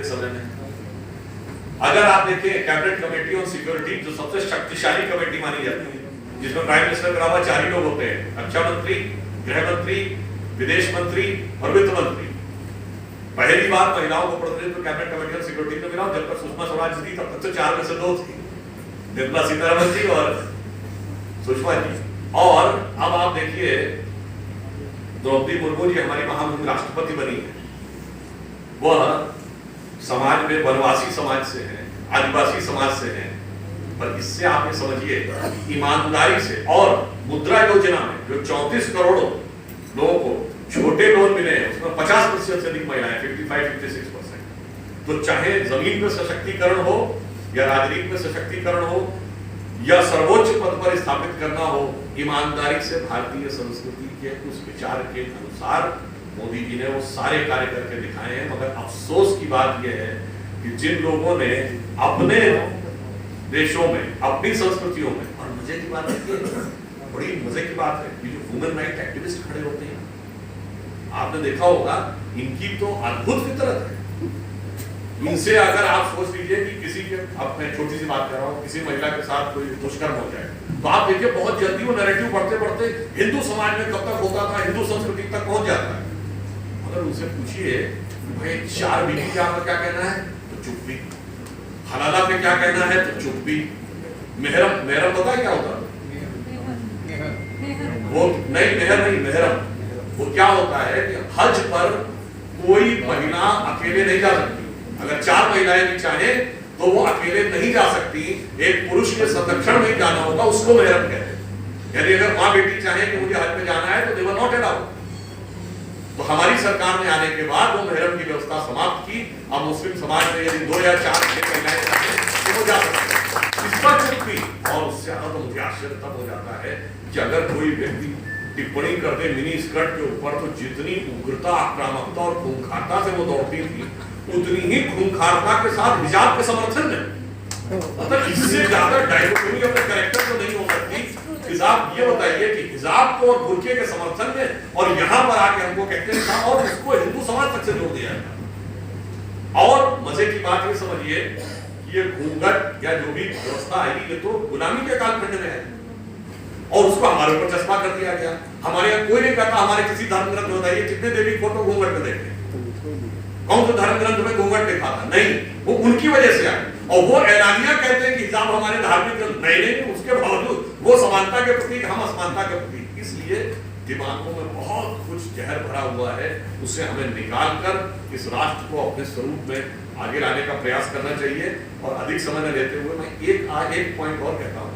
समय में अगर आप देखें कैबिनेट कमेटी ऑन सिक्योरिटी जो सबसे शक्तिशाली कमेटी मानी जाती है, जिसमें प्राइम मिनिस्टर के अलावा 4 ही लोग होते हैं, रक्षा मंत्री, गृह मंत्री, विदेश मंत्री और वित्त मंत्री। पहली बार महिलाओं को प्रतिनिधित्व कैबिनेट कमेटी ऑन सिक्योरिटी में मिला। जब तक सुषमा स्वराज थी तब तक तो 4 में से 2 थी, निर्मला सीतारमण जी और सुषमा जी। और अब आप देखिए द्रौपदी मुर्मू जी हमारी महामहिम राष्ट्रपति बनी है। वह समाज में वनवासी समाज से है, आदिवासी समाज से है, पर इससे आप ये समझिए ईमानदारी से और मुद्रा योजना में जो 34 करोड़ लोगों को छोटे लोन मिले हैं उसमें 50% से अधिक महिलाएं, 55-56%। तो चाहे जमीन पर सशक्तिकरण हो या राजनीति में सशक्तिकरण हो या सर्वोच्च पद पर स्थापित करना हो, ईमानदारी से भारतीय संस्कृति के उस विचार के अनुसार मोदी जी ने वो सारे कार्य करके दिखाए हैं। मगर अफसोस की बात यह है कि जिन लोगों ने अपने देशों में, अपनी संस्कृतियों में, और मजे की बात है, बड़ी मजे की बात है कि जो वुमेन राइट एक्टिविस्ट खड़े होते हैं, आपने देखा होगा इनकी तो अद्भुत फितरत है। इनसे अगर आप सोच लीजिए कि किसी के, अब मैं छोटी सी बात कर रहा हूँ, किसी महिला के साथ कोई दुष्कर्म हो जाए तो आप देखिए बहुत जल्दी वो नैरेटिव बढ़ते बढ़ते हिंदू समाज में कब तक होता था, हिंदू संस्कृति तक पहुंच जाता है। अगर उनसे पूछिए भाई 4 बीवी पे आपका क्या कहना है तो चुप भी, हलाला पे क्या कहना है तो चुप भी, मेहरम, मेहरम पता है क्या होता है? वो नहीं, मेहर नहीं, मेहरम। वो क्या होता है कि हज पर कोई महिला अकेले नहीं जा सकती। अगर 4 महिलाएं भी चाहे तो वो अकेले नहीं जा सकती, एक पुरुष के संरक्षण में जाना होगा, उसको मेहरम कहते हैं। यानी अगर माँ बेटी चाहे कि मुझे हज में जाना है तो दे वर नॉट अलाउड। तो हमारी सरकार ने आने के बाद वो मेहरम की व्यवस्था समाप्त की। अब मुस्लिम समाज में यदि 2 या 4 महिलाएं चाहे तो वो जा सकते हैं, इस पर चुप भी। और उससे ज्यादा मुझे आश्चर्य तब हो जाता है कि अगर कोई व्यक्ति टिप्पणी करते मिनी स्कर्ट के ऊपर तो जितनी उग्रता, आक्रामकता और खूंखारता से वो दौड़ती थी, उतनी ही खूंखारता के साथ हिजाब के समर्थन में। मतलब इससे ज्यादा डायकोटोमी अपने कैरेक्टर तो नहीं हो सकती। हिजाब, ये बताइए कि हिजाब को और बुर्के के समर्थन में, और यहाँ पर आके हमको कहते हैं और उसको हिंदू समाज तक से जोड़ दिया है। और मजे की बात ये समझिए कि ये घूंघट या जो भी व्यवस्था आई ये तो गुलामी के कालखंड में है, और उसको हमारे ऊपर चश्मा कर दिया गया। हमारे यहाँ कोई नहीं कहता हमारे किसी धर्म ग्रंथ में बताइए कितने देवी फोटो घूंघट में देखे, कौन सा धर्म ग्रंथ में घूंघट लिखा था? नहीं, वो उनकी वजह से आए। और वो ऐलानिया कहते हैं कि हिजाब हमारे धार्मिक ग्रंथ नहीं, उसके बावजूद वो समानता के प्रतीक, हम असमानता के प्रतीक। इसलिए दिमागों में बहुत कुछ जहर भरा हुआ है, उसे हमें निकाल कर इस राष्ट्र को अपने स्वरूप में आगे लाने का प्रयास करना चाहिए। और अधिक समय न लेते हुए मैं एक पॉइंट और कहता हूँ